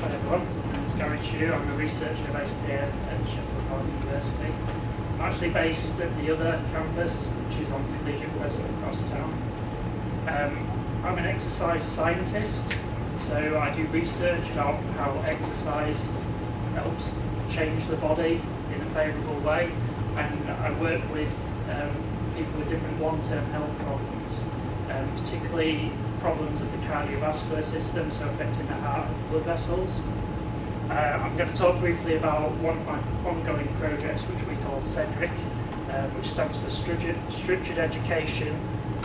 Hi everyone, my name is Gary Chew. I'm a researcher based here at Sheffield Park University. I'm actually based at the other campus, which is on Collegiate Reservoir across town. I'm an exercise scientist, so I do research about how exercise helps change the body in a favourable way, and I work with people with different long-term health problems, particularly problems of the cardiovascular system, so affecting the heart and blood vessels. I'm going to talk briefly about one of my ongoing projects, which we call CEDRIC, which stands for Structured Education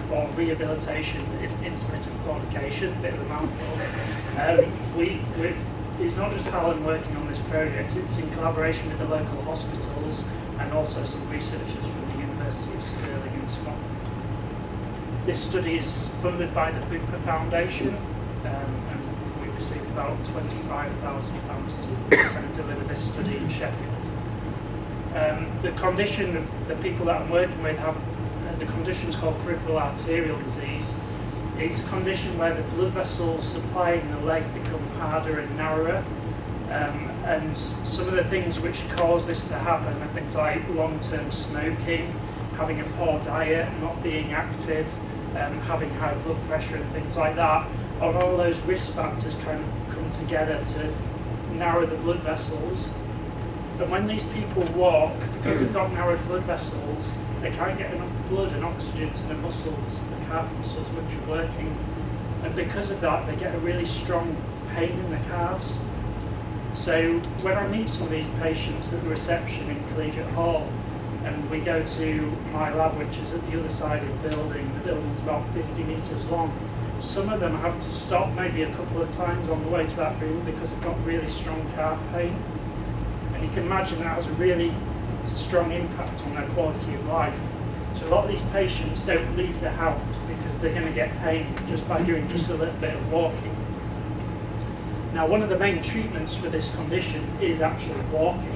for Rehabilitation in Intermittent Claudication, a bit of a mouthful. It's not just Alan working on this project, it's in collaboration with the local hospitals and also some researchers from the University of Stirling in Scotland. This study is funded by the Bupa Foundation, and we've received about £25,000 to kind of deliver this study in Sheffield. The condition that people that I'm working with have, the condition is called peripheral arterial disease. It's a condition where the blood vessels supplying the leg become harder and narrower, and some of the things which cause this to happen are things like long-term smoking, having a poor diet, not being active, having high blood pressure and things like that, and all those risk factors kind of come together to narrow the blood vessels. And when these people walk, because they've got narrow blood vessels, they can't get enough blood and oxygen to the muscles, the calf muscles which are working, and because of that they get a really strong pain in the calves. So when I meet some of these patients at the reception in Collegiate Hall, and we go to my lab, which is at the other side of the building's about 50 metres long. Some of them have to stop maybe a couple of times on the way to that room because they've got really strong calf pain. And you can imagine that has a really strong impact on their quality of life. So a lot of these patients don't leave the house because they're going to get pain just by doing just a little bit of walking. Now, one of the main treatments for this condition is actually walking.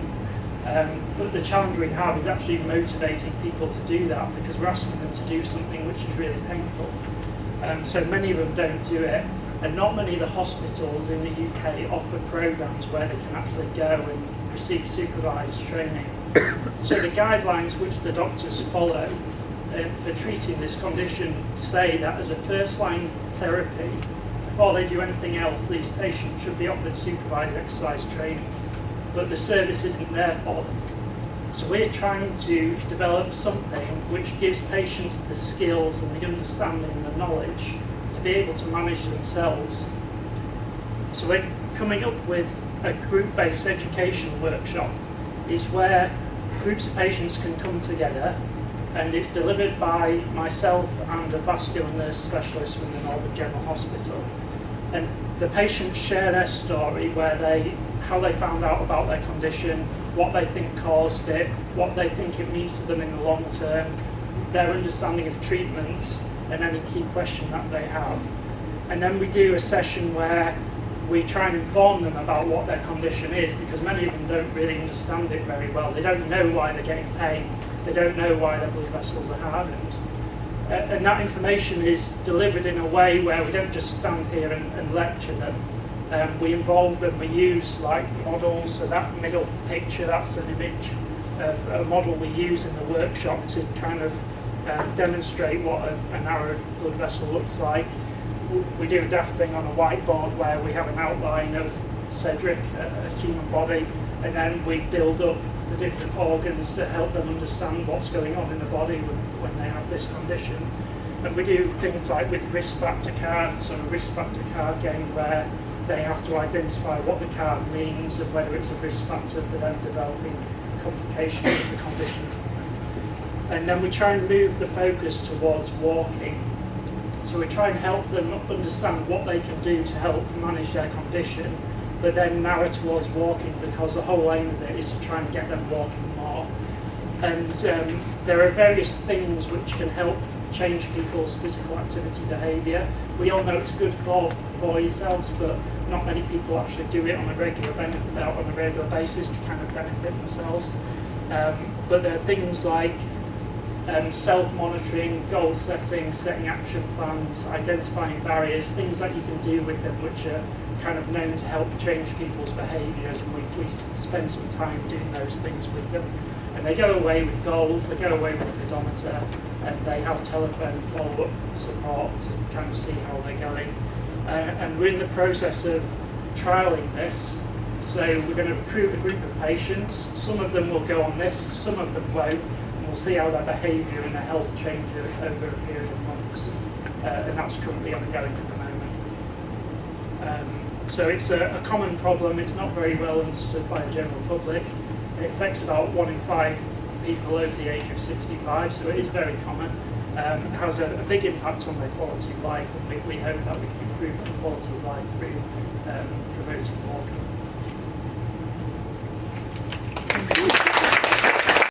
But the challenge we have is actually motivating people to do that, because we're asking them to do something which is really painful. So many of them don't do it, and not many of the hospitals in the UK offer programs where they can actually go and receive supervised training. So the guidelines which the doctors follow for treating this condition say that as a first-line therapy, before they do anything else, these patients should be offered supervised exercise training. But the service isn't there for them. So we're trying to develop something which gives patients the skills and the understanding and the knowledge to be able to manage themselves. So we're coming up with a group-based education workshop. Is where groups of patients can come together, and it's delivered by myself and a vascular nurse specialist from the Northern General Hospital. And the patients share their story, how they found out about their condition, what they think caused it, what they think it means to them in the long term, their understanding of treatments, and any key question that they have. And then we do a session where we try and inform them about what their condition is, because many of them don't really understand it very well. They don't know why they're getting pain. They don't know why their blood vessels are hardened. And that information is delivered in a way where we don't just stand here and lecture them. We involve them, we use like models, so that middle picture, that's an image of a model we use in the workshop to kind of demonstrate what a narrow blood vessel looks like. We do a daft thing on a whiteboard where we have an outline of CEDRIC, a human body, and then we build up the different organs to help them understand what's going on in the body when they have this condition. And we do things like with risk factor cards, so a risk factor card game where they have to identify what the card means and whether it's a risk factor for them developing complications of the condition. And then we try and move the focus towards walking. So we try and help them understand what they can do to help manage their condition, but then narrow towards walking, because the whole aim of it is to try and get them walking more. And there are various things which can help change people's physical activity behaviour. We all know it's good for yourselves, but not many people actually do it on a regular basis to kind of benefit themselves. But there are things like self-monitoring, goal setting, setting action plans, identifying barriers, things that you can do with them which are kind of known to help change people's behaviours, and we spend some time doing those things with them. And they go away with goals, they go away with a pedometer, and they have telephone follow-up support to kind of see how they're going. And we're in the process of trialling this. So we're going to recruit a group of patients. Some of them will go on this, some of them won't, and we'll see how their behaviour and their health change over a period of months. And that's currently ongoing at the moment. So it's a common problem. It's not very well understood by the general public. It affects about 1 in 5 people over the age of 65, so it is very common. It has a big impact on their quality of life, and we hope that we can improve their quality of life through promoting walking.